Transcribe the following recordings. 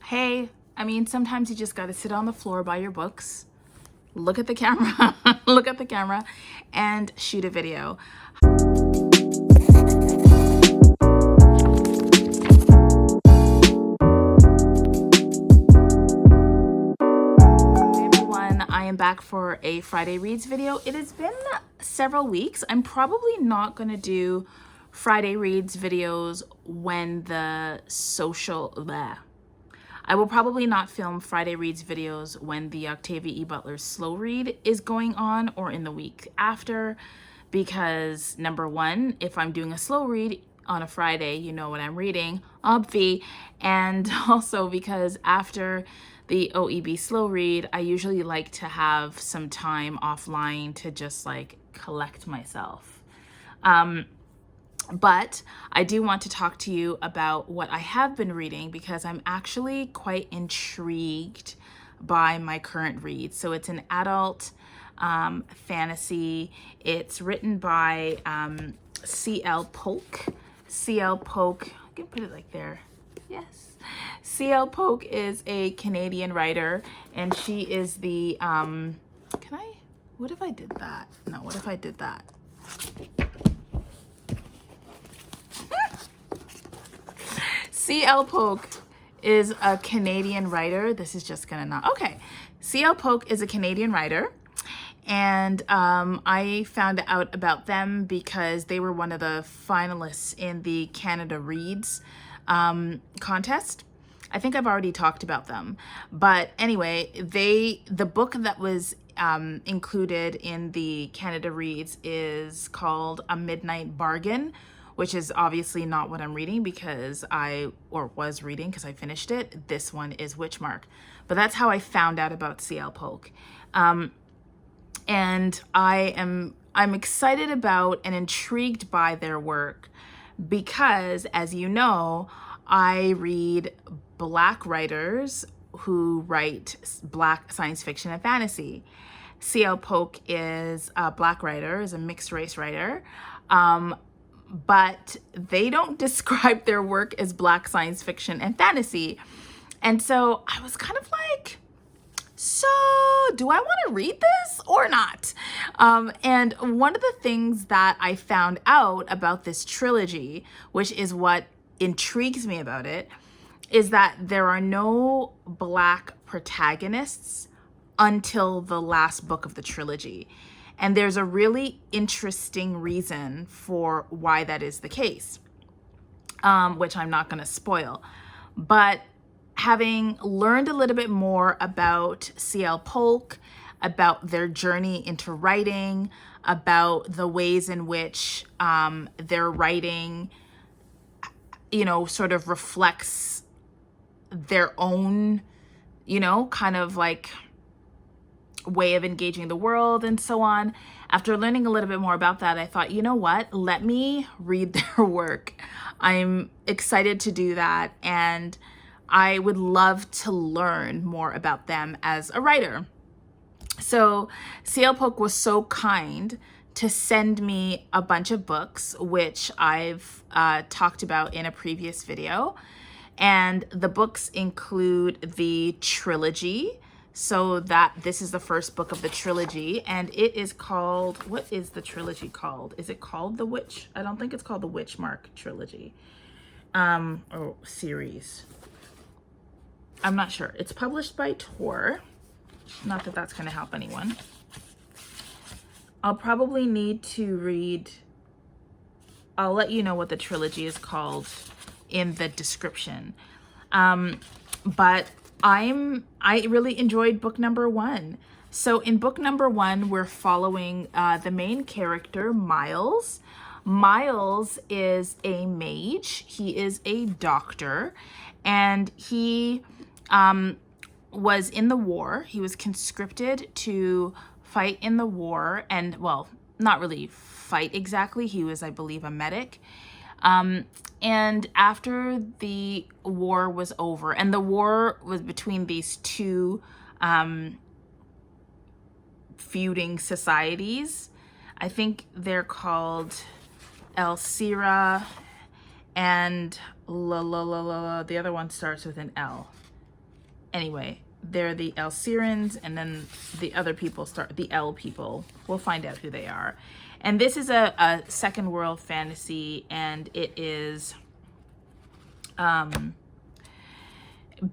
Hey, I mean, sometimes you just got to sit on the floor by your books, look at the camera, look at the camera, and shoot a video. Hey everyone, I am back for a Friday Reads video. It has been several weeks. I'm probably not going to do Friday Reads videos when the I will probably not film Friday Reads videos when the Octavia E. Butler's slow read is going on or in the week after, because number one, if I'm doing a slow read on a Friday, you know what I'm reading, obvi, and also because after the OEB slow read, I usually like to have some time offline to just like collect myself. But I do want to talk to you about what I have been reading because I'm actually quite intrigued by my current read. So it's an adult fantasy. It's written by CL Polk. CL Polk, I can put it like there. Yes. CL Polk is a Canadian writer, and she is the, what if I did that? No, what if I did that? CL Polk is a Canadian writer. This is just gonna not, okay. CL Polk is a Canadian writer, and I found out about them because they were one of the finalists in the Canada Reads contest. I think I've already talked about them, but anyway, the book that was included in the Canada Reads is called A Midnight Bargain, which is obviously not what I'm reading because I finished it. This one is Witchmark. But that's how I found out about CL Polk. And I'm excited about and intrigued by their work because, as you know, I read Black writers who write Black science fiction and fantasy. CL Polk is a Black writer, is a mixed race writer. But they don't describe their work as Black science fiction and fantasy. And so I was kind of like, so do I want to read this or not? And one of the things that I found out about this trilogy, which is what intrigues me about it, is that there are no Black protagonists until the last book of the trilogy. And there's a really interesting reason for why that is the case, which I'm not going to spoil. But having learned a little bit more about CL Polk, about their journey into writing, about the ways in which their writing, sort of reflects their own, kind of like way of engaging the world and so on. After learning a little bit more about that, I thought, you know what? Let me read their work. I'm excited to do that, and I would love to learn more about them as a writer. So CL Polk was so kind to send me a bunch of books, which I've talked about in a previous video. And the books include the trilogy. So that this is the first book of the trilogy, and it is called, what is the trilogy called? Is it called I don't think it's called the Witchmark trilogy, or series. I'm not sure. It's published by Tor. Not that that's going to help anyone. I'll probably need to read, I'll let you know what the trilogy is called in the description. But I really enjoyed book number one. So in book number one, we're following the main character, Miles. Miles is a mage. He is a doctor, and he was in the war. He was conscripted to fight in the war, and well, not really fight exactly. He was, I believe, a medic. And after the war was over, and the war was between these two feuding societies, I think they're called Elsira and the other one starts with an L. anyway, they're the Elsirans, and then the other people start, the L people. We'll find out who they are. And this is a second world fantasy, and it is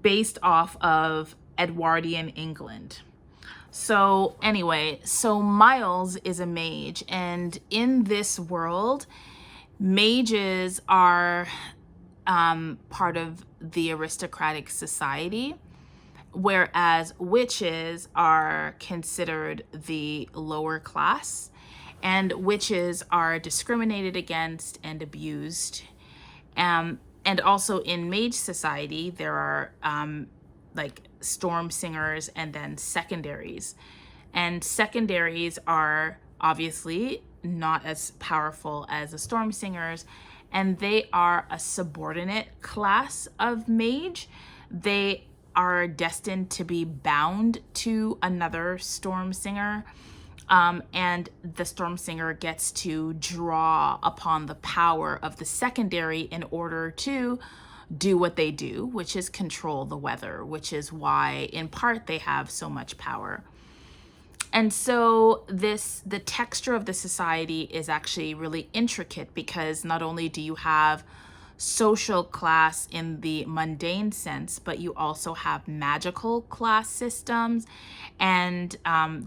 based off of Edwardian England. So anyway, so Miles is a mage, and in this world, mages are part of the aristocratic society, whereas witches are considered the lower class, and witches are discriminated against and abused. And also in mage society, there are like storm singers and then secondaries. And secondaries are obviously not as powerful as the storm singers, and they are a subordinate class of mage. They are destined to be bound to another storm singer. And the storm singer gets to draw upon the power of the secondary in order to do what they do, which is control the weather, which is why in part they have so much power. And so the texture of the society is actually really intricate, because not only do you have social class in the mundane sense, but you also have magical class systems, and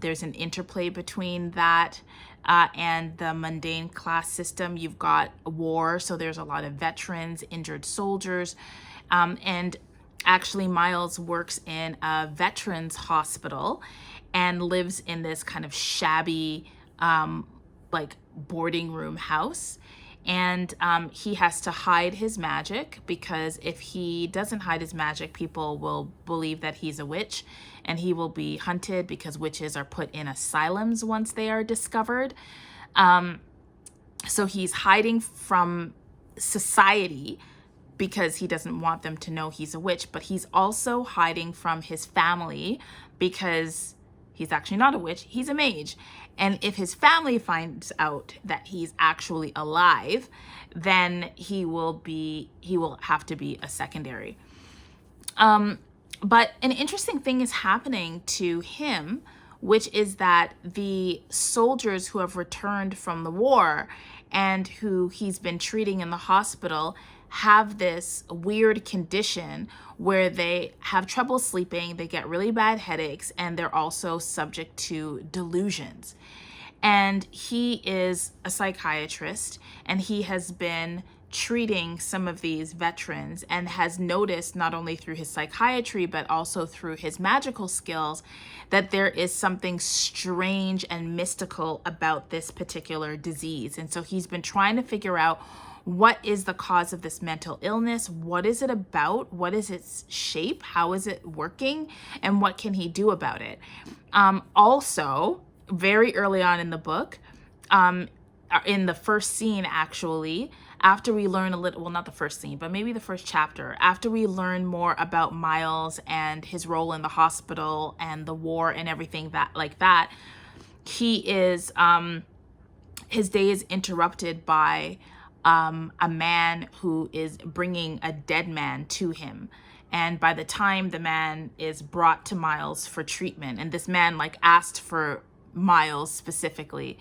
there's an interplay between that and the mundane class system. You've got war, so there's a lot of veterans, injured soldiers, and actually Miles works in a veterans hospital and lives in this kind of shabby like boarding room house. And he has to hide his magic, because if he doesn't hide his magic, people will believe that he's a witch, and he will be hunted, because witches are put in asylums once they are discovered. So he's hiding from society because he doesn't want them to know he's a witch, but he's also hiding from his family because he's actually not a witch, he's a mage. And if his family finds out that he's actually alive, then he will have to be a secondary. But an interesting thing is happening to him, which is that the soldiers who have returned from the war and who he's been treating in the hospital have this weird condition where they have trouble sleeping, they get really bad headaches, and they're also subject to delusions. And he is a psychiatrist, and he has been treating some of these veterans and has noticed, not only through his psychiatry but also through his magical skills, that there is something strange and mystical about this particular disease. And so he's been trying to figure out, what is the cause of this mental illness? What is it about? What is its shape? How is it working? And what can he do about it? Also, very early on in the book, in the first scene actually, after we learn a little, well, not the first scene, but maybe the first chapter, after we learn more about Miles and his role in the hospital and the war and everything that, he is, his day is interrupted by a man who is bringing a dead man to him. And by the time the man is brought to Miles for treatment, and this man asked for Miles specifically,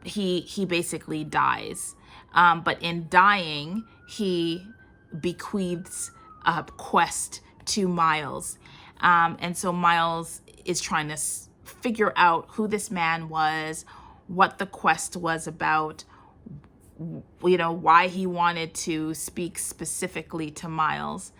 he basically dies. But in dying, he bequeaths a quest to Miles. And so Miles is trying to figure out who this man was, what the quest was about, why he wanted to speak specifically to Miles.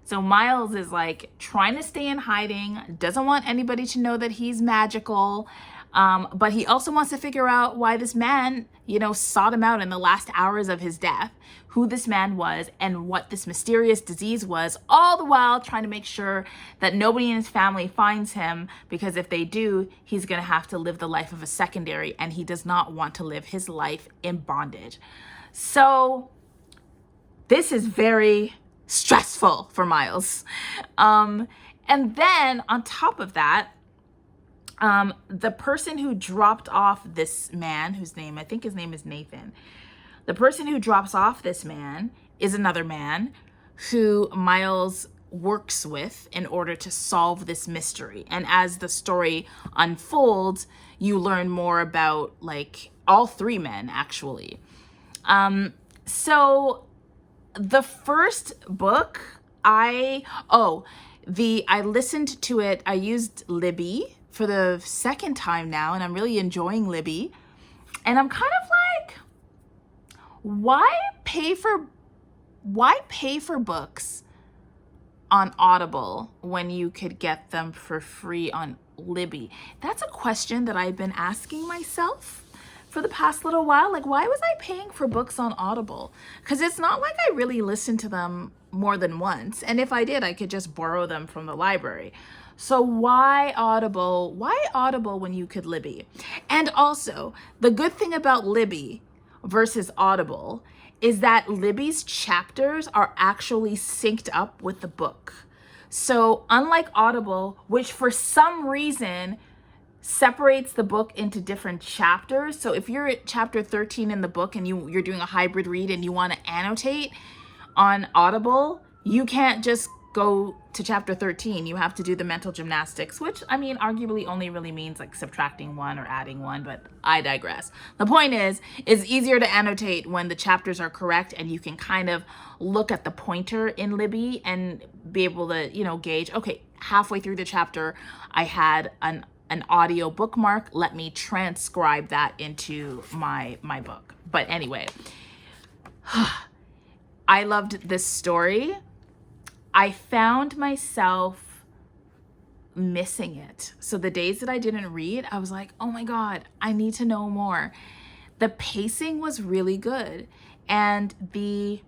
So Miles is trying to stay in hiding, doesn't want anybody to know that he's magical. But he also wants to figure out why this man, sought him out in the last hours of his death, who this man was and what this mysterious disease was, all the while trying to make sure that nobody in his family finds him, because if they do, he's going to have to live the life of a secondary, and he does not want to live his life in bondage. So this is very stressful for Miles. And then on top of that, the person who dropped off this man, I think his name is Nathan, the person who drops off this man is another man who Miles works with in order to solve this mystery. And as the story unfolds, you learn more about like all three men actually. So the first book, I listened to it. I used Libby for the second time now, and I'm really enjoying Libby. And I'm kind of like, why pay for books on Audible when you could get them for free on Libby? That's a question that I've been asking myself for the past little while. Like, why was I paying for books on Audible? Because it's not like I really listened to them more than once. And if I did, I could just borrow them from the library. So why Audible? Why Audible when you could Libby? And also, the good thing about Libby versus Audible is that Libby's chapters are actually synced up with the book. So unlike Audible, which for some reason separates the book into different chapters. So if you're at chapter 13 in the book and you're doing a hybrid read and you want to annotate on Audible, you can't just go to chapter 13. You have to do the mental gymnastics, which I mean, arguably only really means like subtracting one or adding one, but I digress. The point is, it's easier to annotate when the chapters are correct and you can kind of look at the pointer in Libby and be able to, gauge, okay, halfway through the chapter, I had an audio bookmark. Let me transcribe that into my book. But anyway, I loved this story. I found myself missing it. So the days that I didn't read, I was like, oh my God, I need to know more. The pacing was really good. And the,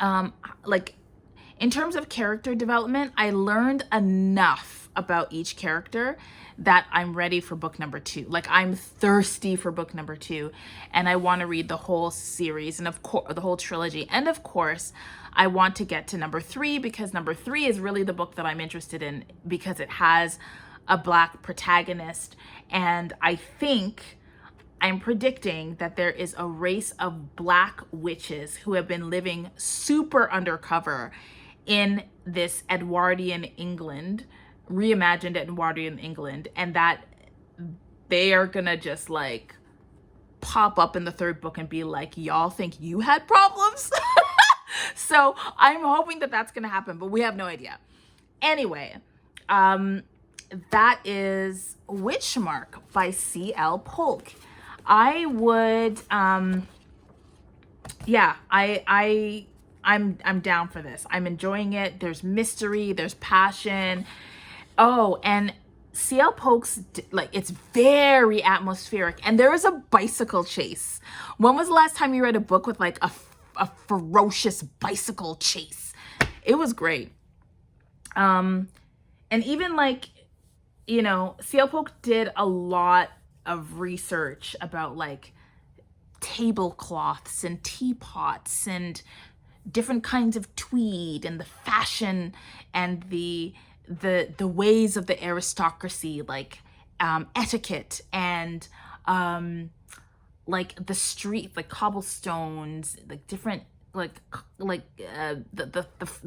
in terms of character development, I learned enough about each character that I'm ready for book number 2. Like, I'm thirsty for book number 2, and I want to read the whole series and of course the whole trilogy. And of course, I want to get to number 3 because number 3 is really the book that I'm interested in because it has a Black protagonist, and I'm predicting that there is a race of Black witches who have been living super undercover in this Edwardian England, reimagined Edwardian England, and that they are gonna just like pop up in the 3rd book and be like, y'all think you had problems? So I'm hoping that that's gonna happen, but we have no idea. Anyway, that is Witchmark by CL Polk. I would, I'm down for this. I'm enjoying it. There's mystery, there's passion. Oh, and CL Polk's, it's very atmospheric. And there is a bicycle chase. When was the last time you read a book with like a ferocious bicycle chase? It was great. And even CL Polk did a lot of research about like tablecloths and teapots and different kinds of tweed and the fashion and the ways of the aristocracy, like etiquette and like the street, like cobblestones, like different the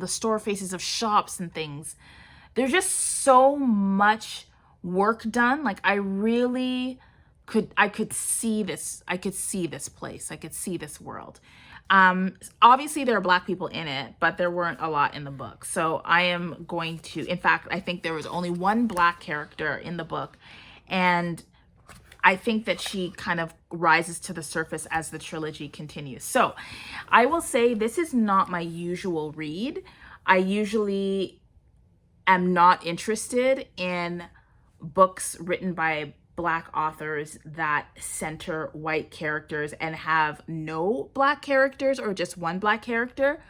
store faces of shops and things. There's just so much work done. Like I could see this. I could see this place. I could see this world. Obviously there are Black people in it, but there weren't a lot in the book. So I am going to, in fact, I think there was only one Black character in the book. And I think that she kind of rises to the surface as the trilogy continues. So I will say this is not my usual read. I usually am not interested in books written by Black authors that center white characters and have no Black characters or just one Black character.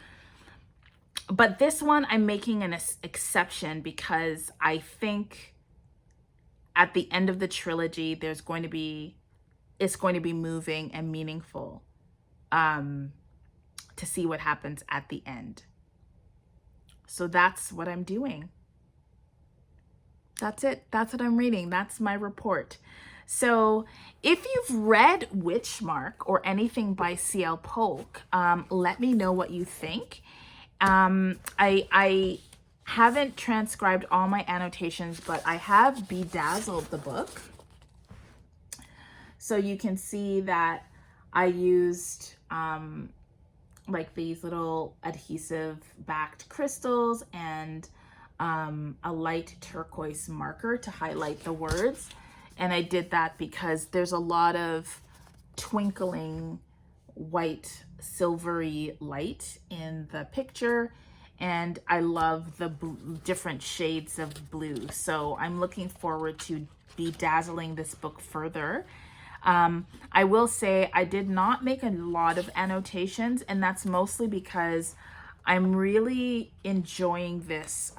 But this one, I'm making an exception because I think at the end of the trilogy, it's going to be moving and meaningful to see what happens at the end. So that's what I'm doing. That's it. That's what I'm reading. That's my report. So if you've read Witchmark or anything by CL Polk, let me know what you think. haven't transcribed all my annotations, but I have bedazzled the book. So you can see that I used like these little adhesive backed crystals and a light turquoise marker to highlight the words. And I did that because there's a lot of twinkling white silvery light in the picture, and I love the different shades of blue. So I'm looking forward to bedazzling this book further. I will say I did not make a lot of annotations, and that's mostly because I'm really enjoying this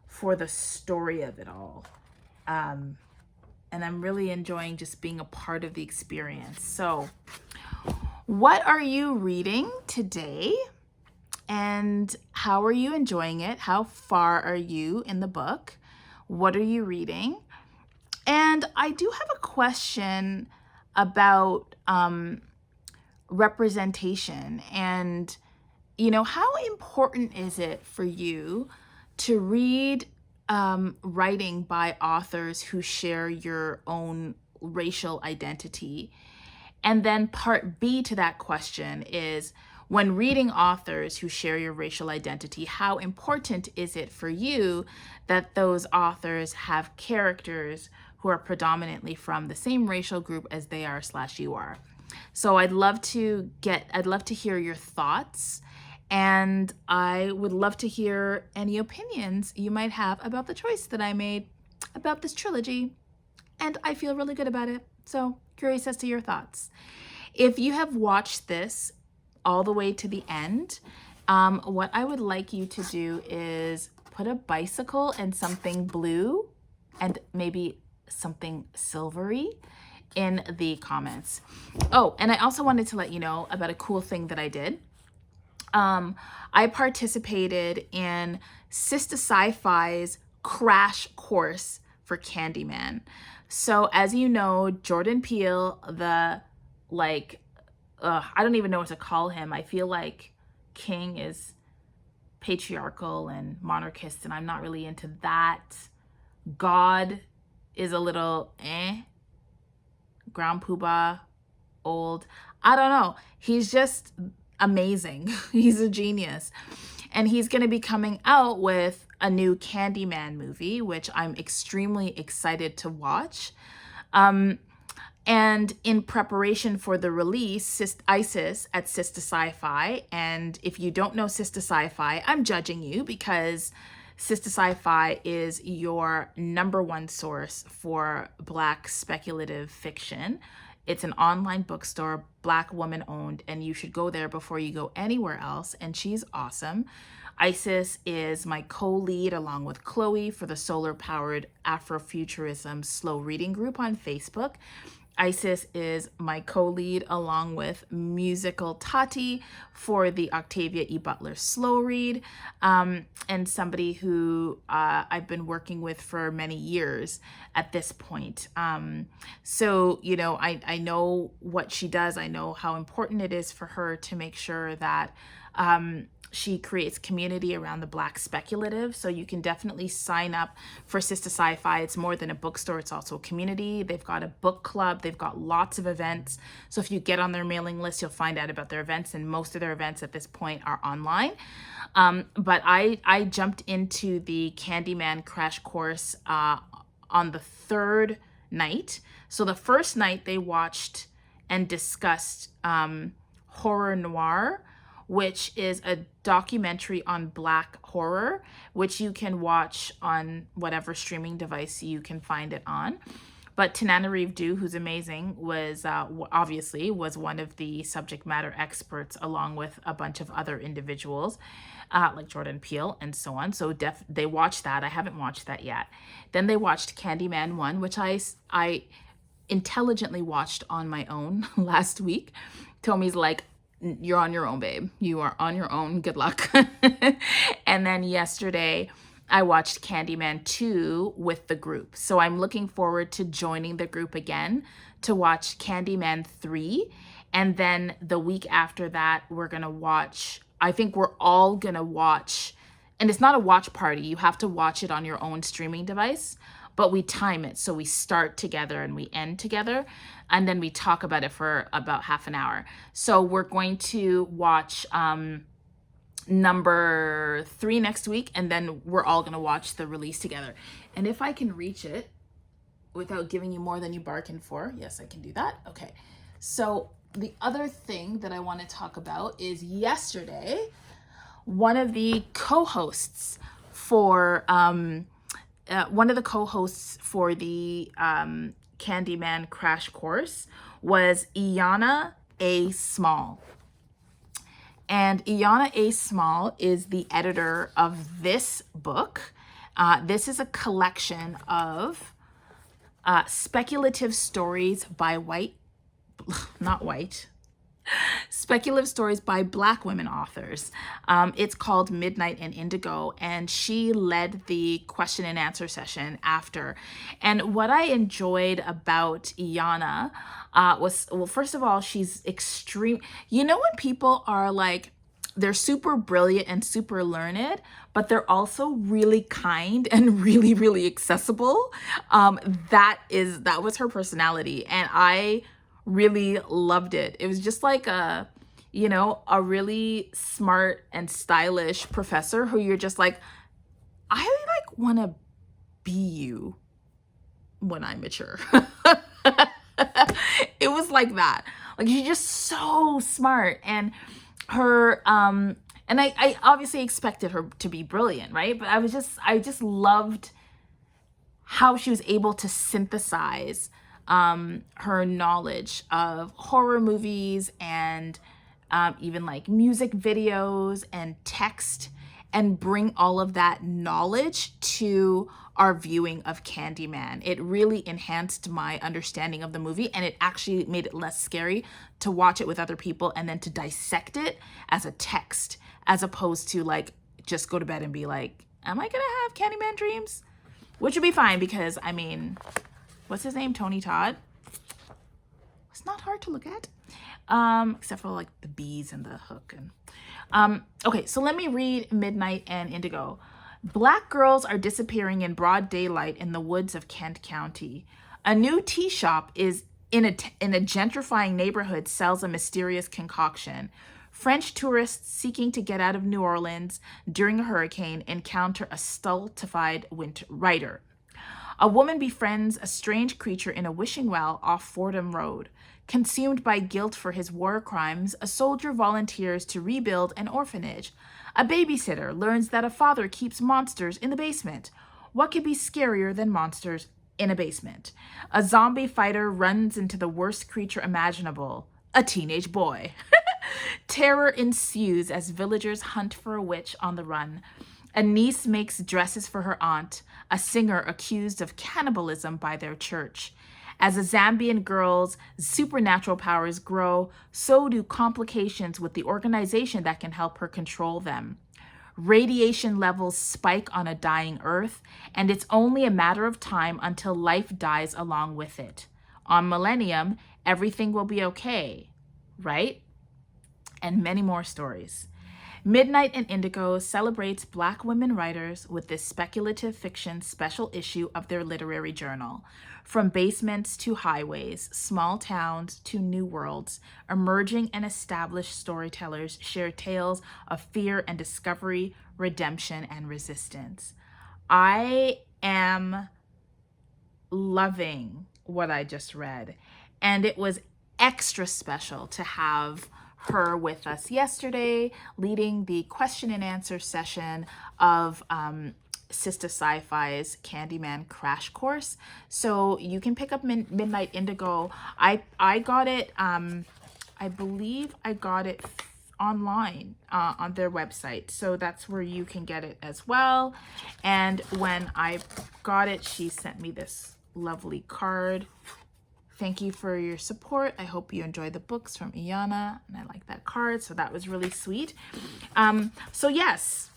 for the story of it all. And I'm really enjoying just being a part of the experience. So what are you reading today? And how are you enjoying it? How far are you in the book? What are you reading? And I do have a question about representation. And, you know, how important is it for you to read writing by authors who share your own racial identity? And then part B to that question is, when reading authors who share your racial identity, how important is it for you that those authors have characters who are predominantly from the same racial group as they are / you are? So I'd love to hear your thoughts, and I would love to hear any opinions you might have about the choice that I made about this trilogy. And I feel really good about it. So curious as to your thoughts. If you have watched this all the way to the end, what I would like you to do is put a bicycle and something blue and maybe something silvery in the comments. Oh, and I also wanted to let you know about a cool thing that I did. I participated in Sista Sci-Fi's crash course for Candyman. So as you know, Jordan Peele, the I don't even know what to call him. I feel like King is patriarchal and monarchist, and I'm not really into that. God is a little ground poobah, old. I don't know. He's just amazing. He's a genius. And he's going to be coming out with a new Candyman movie, which I'm extremely excited to watch. And in preparation for the release, Isis at Sista Sci-Fi, and if you don't know Sista Sci-Fi, I'm judging you because Sista Sci-Fi is your #1 source for Black speculative fiction. It's an online bookstore, Black woman owned, and you should go there before you go anywhere else, and she's awesome. Isis is my co-lead along with Chloe for the solar-powered Afrofuturism slow reading group on Facebook. Isis is my co-lead along with Musical Tati for the Octavia E. Butler slow read, and somebody who I've been working with for many years at this point. So, you know, I know what she does. I know how important it is for her to make sure that she creates community around the Black speculative. So you can definitely sign up for Sista Sci-Fi. It's more than a bookstore. It's also a community. They've got a book club. They've got lots of events. So if you get on their mailing list, you'll find out about their events. And most of their events at this point are online. But I jumped into the Candyman crash course on the 3rd night. So the first night they watched and discussed Horror Noir, which is a documentary on Black horror, which you can watch on whatever streaming device you can find it on. But Tananarive Due, who's amazing, was obviously was one of the subject matter experts, along with a bunch of other individuals, like Jordan Peele and so on. So they watched that. I haven't watched that yet. Then they watched Candyman 1, which I intelligently watched on my own last week. Tomi's like, you're on your own, babe. You are on your own. Good luck. And then yesterday, I watched Candyman 2 with the group. So I'm looking forward to joining the group again to watch Candyman 3. And then the week after that, we're going to watch, I think we're all going to watch and it's not a watch party. You have to watch it on your own streaming device, but we time it. So we start together and we end together, and then we talk about it for about half an hour. So we're going to watch number 3 next week, and then we're all going to watch the release together. And if I can reach it without giving you more than you bargained for, yes, I can do that. Okay. So the other thing that I want to talk about is yesterday, one of the co-hosts for the Candyman Crash Course was Iana A. Small. And Iana A. Small is the editor of this book. This is a collection of speculative stories by speculative stories by Black women authors. It's called Midnight and Indigo, and she led the question and answer session after. And what I enjoyed about Iana was, well, first of all, she's extreme. You know when people are like, they're super brilliant and super learned, but they're also really kind and really, really accessible. That was her personality, and I really loved it. It was just like a really smart and stylish professor who you're just like, I like want to be you when I mature. It was like that. Like, she's just so smart, and her and I obviously expected her to be brilliant, right? But I just loved how she was able to synthesize her knowledge of horror movies and even like music videos and text, and bring all of that knowledge to our viewing of Candyman. It really enhanced my understanding of the movie, and it actually made it less scary to watch it with other people and then to dissect it as a text, as opposed to like just go to bed and be like, am I gonna have Candyman dreams? Which would be fine, because I mean, what's his name? Tony Todd. It's not hard to look at, except for like the bees and the hook. And okay, so let me read Midnight and Indigo. Black girls are disappearing in broad daylight in the woods of Kent County. A new tea shop is in a gentrifying neighborhood sells a mysterious concoction. French tourists seeking to get out of New Orleans during a hurricane encounter a stultified writer. A woman befriends a strange creature in a wishing well off Fordham Road. Consumed by guilt for his war crimes, a soldier volunteers to rebuild an orphanage. A babysitter learns that a father keeps monsters in the basement. What could be scarier than monsters in a basement? A zombie fighter runs into the worst creature imaginable, a teenage boy. Terror ensues as villagers hunt for a witch on the run. A niece makes dresses for her aunt, a singer accused of cannibalism by their church. As a Zambian girl's supernatural powers grow, so do complications with the organization that can help her control them. Radiation levels spike on a dying Earth, and it's only a matter of time until life dies along with it. On Millennium, everything will be okay, right? And many more stories. Midnight and Indigo celebrates Black women writers with this speculative fiction special issue of their literary journal. From basements to highways, small towns to new worlds, emerging and established storytellers share tales of fear and discovery, redemption and resistance. I am loving what I just read, and it was extra special to have her with us yesterday, leading the question and answer session of Sista Sci-Fi's Candyman Crash Course. So you can pick up Midnight Indigo. I got it, I believe I got it online on their website. So that's where you can get it as well. And when I got it, she sent me this lovely card. Thank you for your support. I hope you enjoy the books from Iana, and I like that card, so that was really sweet. So yes,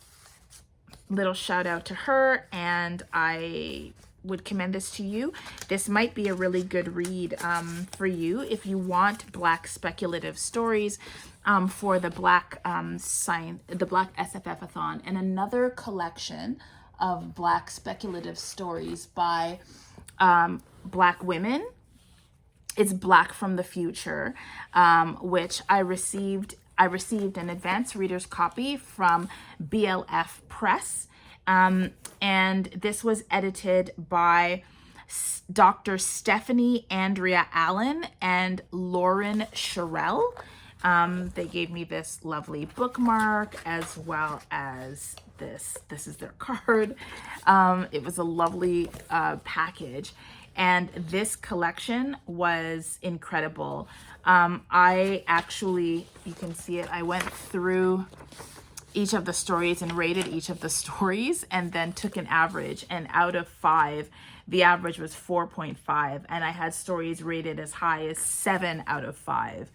little shout out to her, and I would commend this to you. This might be a really good read for you if you want Black speculative stories for the Black the Black SFF-a-thon, and another collection of Black speculative stories by Black women. It's Black from the Future, which I received an advanced reader's copy from BLF Press, and this was edited by Dr. Stephanie Andrea Allen and Lauren Sherrill. They gave me this lovely bookmark as well as this. This is their card. It was a lovely package. And this collection was incredible. I actually, you can see it, I went through each of the stories and rated each of the stories and then took an average. And out of 5, the average was 4.5. And I had stories rated as high as 7 out of 5.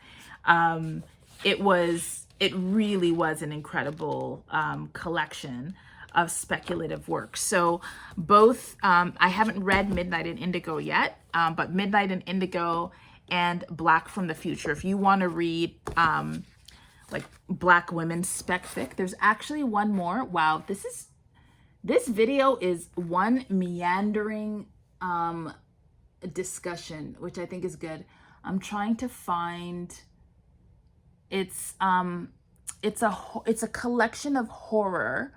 It really was an incredible collection of speculative work. So both, I haven't read Midnight and Indigo yet, but Midnight and Indigo and Black from the Future. If you want to read like Black women spec fic, there's actually one more. Wow, this video is one meandering discussion, which I think is good. I'm trying to find, it's a collection of horror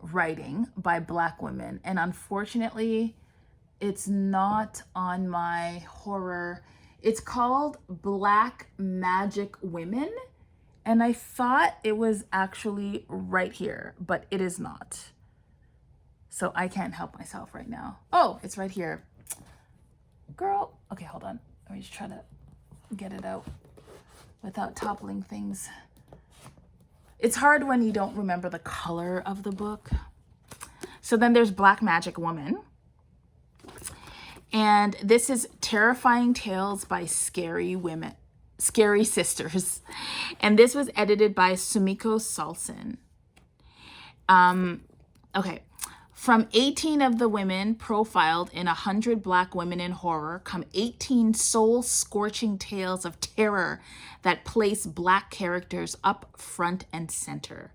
writing by Black women, and unfortunately it's not on my horror. It's called Black Magic Women, and I thought it was actually right here, but it is not. So I can't help myself right now. Oh, it's right here. Girl, okay, hold on. Let me just try to get it out without toppling things. It's hard when you don't remember the color of the book. So then there's Black Magic Woman. And this is Terrifying Tales by Scary Sisters. And this was edited by Sumiko Salson. Okay. From 18 of the women profiled in 100 Black women in horror come 18 soul-scorching tales of terror that place Black characters up front and center.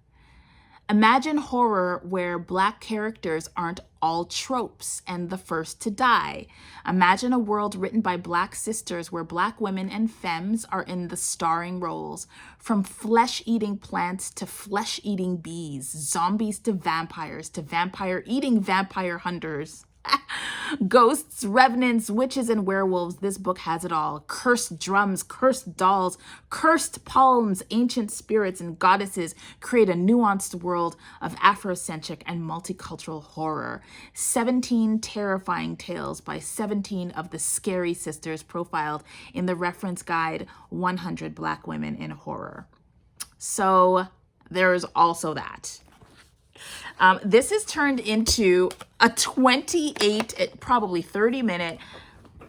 Imagine horror where Black characters aren't all tropes and the first to die. Imagine a world written by Black sisters where Black women and femmes are in the starring roles, from flesh-eating plants to flesh-eating bees, zombies to vampire-eating vampire hunters. Ghosts, revenants, witches, and werewolves. This book has it all. Cursed drums, cursed dolls, cursed palms, ancient spirits, and goddesses create a nuanced world of Afrocentric and multicultural horror. 17 terrifying tales by 17 of the Scary Sisters profiled in the reference guide 100 Black Women in Horror. So there's also that. This is turned into a 28, probably 30-minute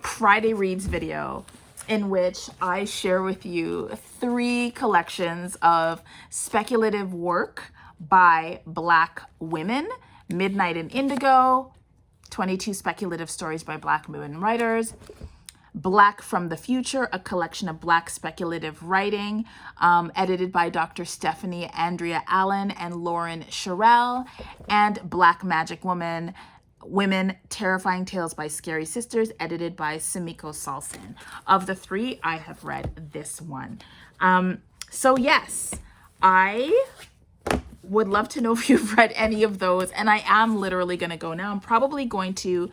Friday Reads video in which I share with you 3 collections of speculative work by Black women: Midnight and Indigo, 22 speculative stories by Black women writers; Black from the Future, a collection of Black speculative writing, edited by Dr. Stephanie Andrea Allen and Lauren Sherrill; and Black Magic Women, Terrifying Tales by Scary Sisters, edited by Sumiko Salson. Of the 3, I have read this one. So yes, I would love to know if you've read any of those, and I am literally going to go now. I'm probably going to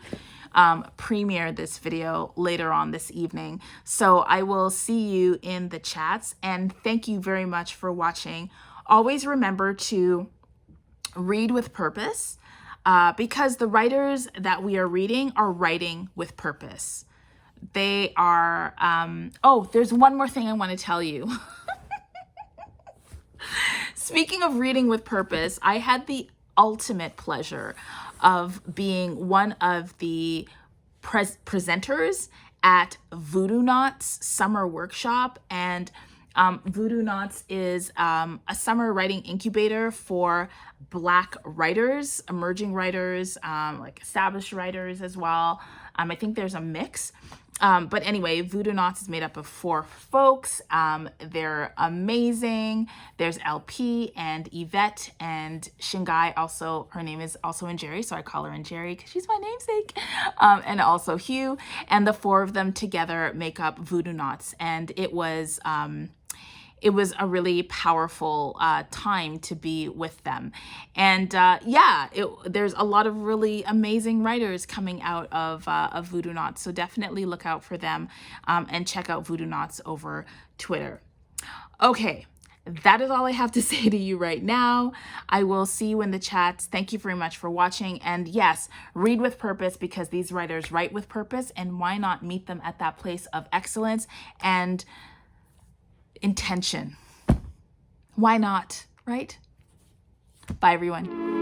premiere this video later on this evening. So I will see you in the chats, and thank you very much for watching. Always remember to read with purpose, because the writers that we are reading are writing with purpose. They are, oh, there's one more thing I want to tell you. Speaking of reading with purpose, I had the ultimate pleasure of being one of the presenters at Voodoo Knots summer workshop. And Voodoo Knots is a summer writing incubator for Black writers, emerging writers, like established writers as well. I think there's a mix. But anyway, Voodoo Knots is made up of 4 folks. They're amazing. There's LP and Yvette and Shingai. Also, her name is also in Jerry, so I call her in Jerry because she's my namesake. And also Hugh. And the 4 of them together make up Voodoo Knots. And it was a really powerful time to be with them. And yeah, there's a lot of really amazing writers coming out of Voodoo Knots. So definitely look out for them and check out Voodoo Knots over Twitter. Okay, that is all I have to say to you right now. I will see you in the chats. Thank you very much for watching. And yes, read with purpose, because these writers write with purpose. And why not meet them at that place of excellence and intention? Why not, right? Bye, everyone.